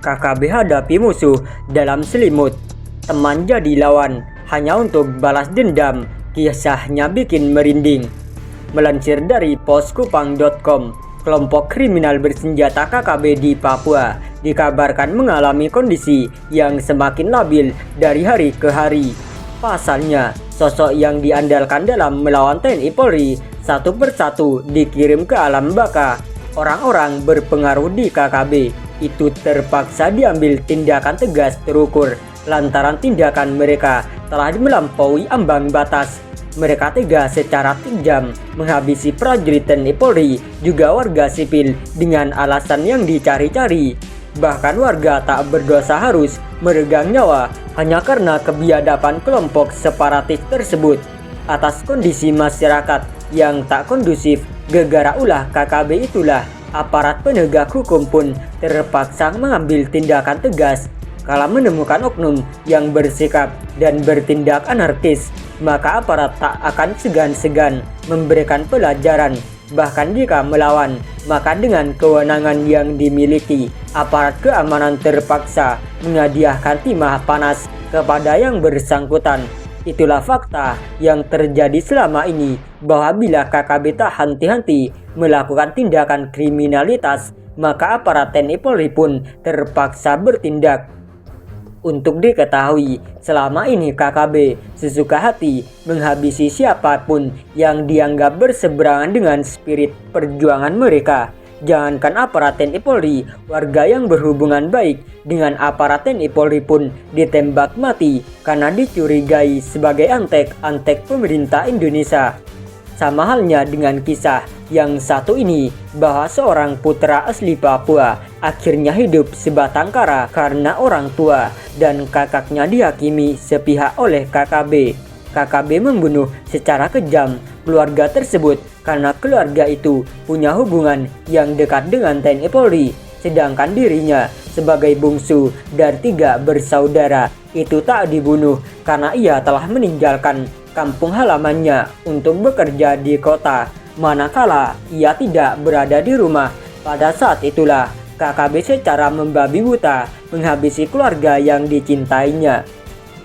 KKB hadapi musuh dalam selimut. Teman jadi lawan hanya untuk balas dendam. Kisahnya bikin merinding. Melansir dari poskupang.com, kelompok kriminal bersenjata KKB di Papua dikabarkan mengalami kondisi yang semakin labil dari hari ke hari. Pasalnya, sosok yang diandalkan dalam melawan TNI Polri satu persatu dikirim ke alam baka. Orang-orang berpengaruh di KKB itu terpaksa diambil tindakan tegas terukur lantaran tindakan mereka telah melampaui ambang batas. Mereka tega secara kejam menghabisi prajurit TNI Polri juga warga sipil dengan alasan yang dicari-cari. Bahkan warga tak berdosa harus meregang nyawa hanya karena kebiadaban kelompok separatis tersebut. Atas kondisi masyarakat yang tak kondusif gegara ulah KKB itulah aparat penegak hukum pun terpaksa mengambil tindakan tegas. Kala menemukan oknum yang bersikap dan bertindak anarkis, maka aparat tak akan segan-segan memberikan pelajaran. Bahkan jika melawan, maka dengan kewenangan yang dimiliki, aparat keamanan terpaksa menghadiahkan timah panas kepada yang bersangkutan. Itulah fakta yang terjadi selama ini, bahwa bila KKB tak henti-henti melakukan tindakan kriminalitas, maka aparat TNI Polri pun terpaksa bertindak. Untuk diketahui, selama ini KKB sesuka hati menghabisi siapapun yang dianggap berseberangan dengan spirit perjuangan mereka. Jangankan aparat TNI Polri, warga yang berhubungan baik dengan aparat TNI Polri pun ditembak mati karena dicurigai sebagai antek-antek pemerintah Indonesia. Sama halnya dengan kisah yang satu ini, bahwa seorang putra asli Papua akhirnya hidup sebatang kara karena orang tua dan kakaknya dihakimi sepihak oleh KKB. KKB membunuh secara kejam keluarga tersebut karena keluarga itu punya hubungan yang dekat dengan TNI Polri, sedangkan dirinya sebagai bungsu dari 3 bersaudara itu tak dibunuh karena ia telah meninggalkan kampung halamannya untuk bekerja di kota, manakala ia tidak berada di rumah. Pada saat itulah KKB secara membabi buta menghabisi keluarga yang dicintainya.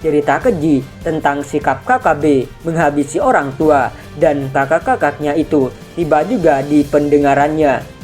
Cerita keji tentang sikap KKB menghabisi orang tua dan kakak-kakaknya itu tiba juga di pendengarannya.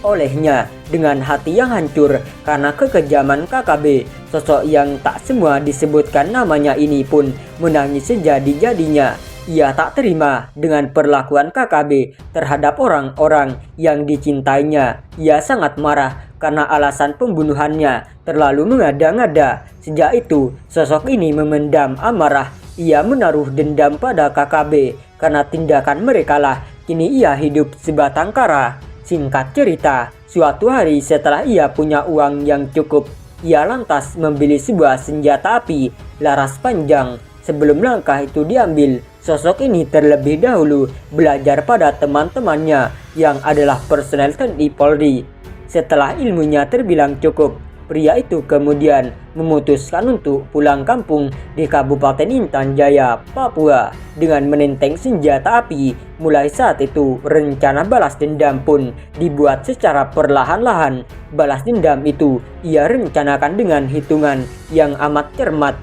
Olehnya, dengan hati yang hancur karena kekejaman KKB, sosok yang tak semua disebutkan namanya ini pun menangis sejadi-jadinya. Ia tak terima dengan perlakuan KKB terhadap orang-orang yang dicintainya. Ia sangat marah karena alasan pembunuhannya terlalu mengada-ngada. Sejak itu, sosok ini memendam amarah. Ia menaruh dendam pada KKB karena tindakan merekalah kini ia hidup sebatang kara. Singkat cerita, suatu hari setelah ia punya uang yang cukup, ia lantas membeli sebuah senjata api laras panjang. Sebelum langkah itu diambil, sosok ini terlebih dahulu belajar pada teman-temannya yang adalah personel TNI Polri. Setelah ilmunya terbilang cukup, pria itu kemudian memutuskan untuk pulang kampung di Kabupaten Intan Jaya, Papua dengan menenteng senjata api. Mulai saat itu, rencana balas dendam pun dibuat secara perlahan-lahan. Balas dendam itu ia rencanakan dengan hitungan yang amat cermat.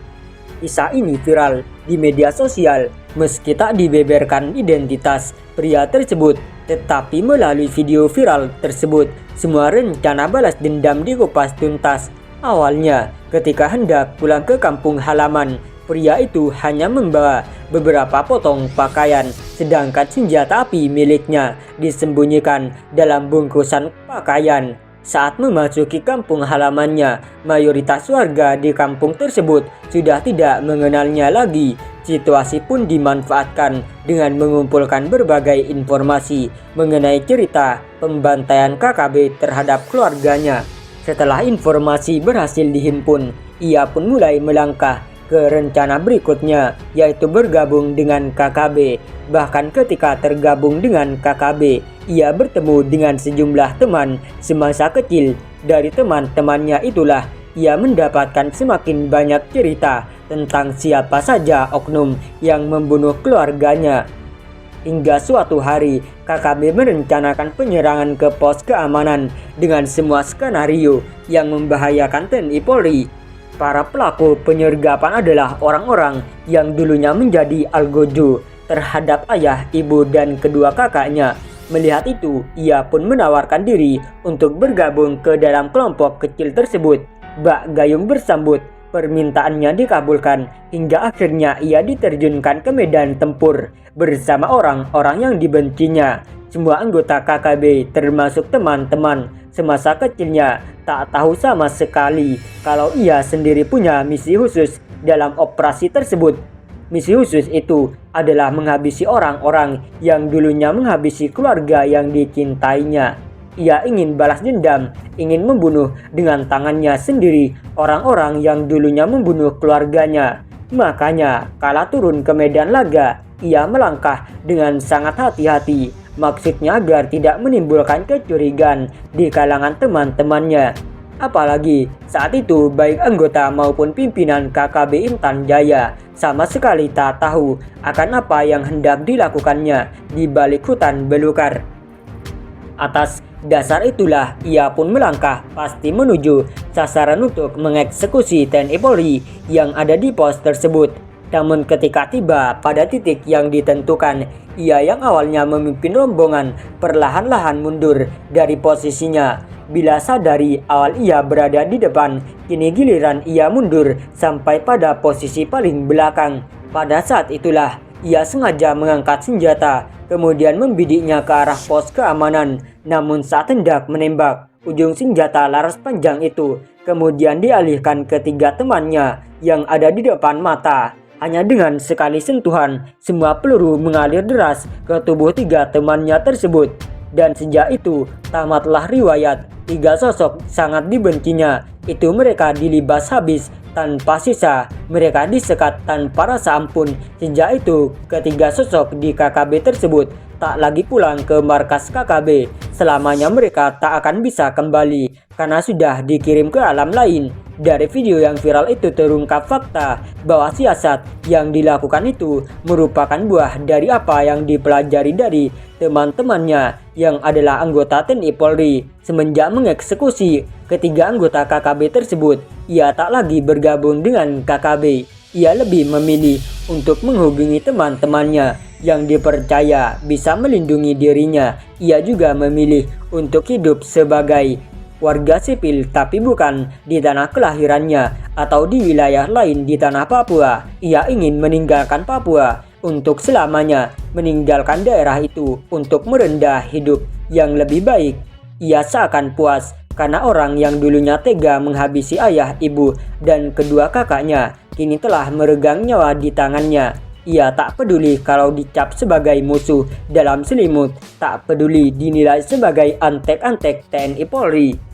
Kisah ini viral di media sosial meski tak dibeberkan identitas pria tersebut. Tetapi melalui video viral tersebut, semua rencana balas dendam dikupas tuntas. Awalnya, ketika hendak pulang ke kampung halaman, pria itu hanya membawa beberapa potong pakaian, sedangkan senjata api miliknya disembunyikan dalam bungkusan pakaian. Saat memasuki kampung halamannya, mayoritas warga di kampung tersebut sudah tidak mengenalnya lagi. Situasi pun dimanfaatkan dengan mengumpulkan berbagai informasi mengenai cerita pembantaian KKB terhadap keluarganya. Setelah informasi berhasil dihimpun, ia pun mulai melangkah ke rencana berikutnya, yaitu bergabung dengan KKB. Bahkan ketika tergabung dengan KKB, ia bertemu dengan sejumlah teman semasa kecil. Dari teman-temannya itulah ia mendapatkan semakin banyak cerita tentang siapa saja oknum yang membunuh keluarganya. hingga suatu hari KKB merencanakan penyerangan ke pos keamanan dengan semua skenario yang membahayakan TNI Polri. Para pelaku penyergapan adalah orang-orang yang dulunya menjadi algojo terhadap ayah, ibu, dan kedua kakaknya. Melihat itu, ia pun menawarkan diri untuk bergabung ke dalam kelompok kecil tersebut. Bak Gayung bersambut, permintaannya dikabulkan hingga akhirnya ia diterjunkan ke medan tempur bersama orang-orang yang dibencinya. Semua anggota KKB termasuk teman-teman semasa kecilnya tak tahu sama sekali kalau ia sendiri punya misi khusus dalam operasi tersebut. Misi khusus itu adalah menghabisi orang-orang yang dulunya menghabisi keluarga yang dicintainya. Ia ingin balas dendam, ingin membunuh dengan tangannya sendiri orang-orang yang dulunya membunuh keluarganya. Makanya, kala turun ke medan laga, ia melangkah dengan sangat hati-hati. Maksudnya agar tidak menimbulkan kecurigaan di kalangan teman-temannya. Apalagi saat itu baik anggota maupun pimpinan KKB Intan Jaya sama sekali tak tahu akan apa yang hendak dilakukannya di balik hutan belukar. Atas dasar itulah ia pun melangkah pasti menuju sasaran untuk mengeksekusi TNI Polri yang ada di pos tersebut. Namun ketika tiba pada titik yang ditentukan, ia yang awalnya memimpin rombongan perlahan-lahan mundur dari posisinya. Bila sadari awal ia berada di depan, kini giliran ia mundur sampai pada posisi paling belakang. Pada saat itulah ia sengaja mengangkat senjata, kemudian membidiknya ke arah pos keamanan. Namun saat hendak menembak, ujung senjata laras panjang itu kemudian dialihkan ke tiga temannya yang ada di depan mata. Hanya dengan sekali sentuhan, semua peluru mengalir deras ke tubuh tiga temannya tersebut. Dan sejak itu, tamatlah riwayat tiga sosok sangat dibencinya. Itu mereka dilibas habis tanpa sisa, mereka disekat tanpa rasa ampun. Sejak itu, ketiga sosok di KKB tersebut tak lagi pulang ke markas KKB. Selamanya mereka tak akan bisa kembali karena sudah dikirim ke alam lain. Dari video yang viral itu terungkap fakta bahwa siasat yang dilakukan itu merupakan buah dari apa yang dipelajari dari teman-temannya yang adalah anggota TNI Polri. Semenjak mengeksekusi ketiga anggota KKB tersebut, ia tak lagi bergabung dengan KKB. Ia lebih memilih untuk menghubungi teman-temannya yang dipercaya bisa melindungi dirinya. Ia juga memilih untuk hidup sebagai warga sipil tapi bukan di tanah kelahirannya atau di wilayah lain di tanah Papua. Ia ingin meninggalkan Papua untuk selamanya, meninggalkan daerah itu untuk merendah hidup yang lebih baik. Ia seakan puas karena orang yang dulunya tega menghabisi ayah, ibu, dan kedua kakaknya kini telah meregang nyawa di tangannya. Ia tak peduli kalau dicap sebagai musuh dalam selimut, tak peduli dinilai sebagai antek-antek TNI Polri.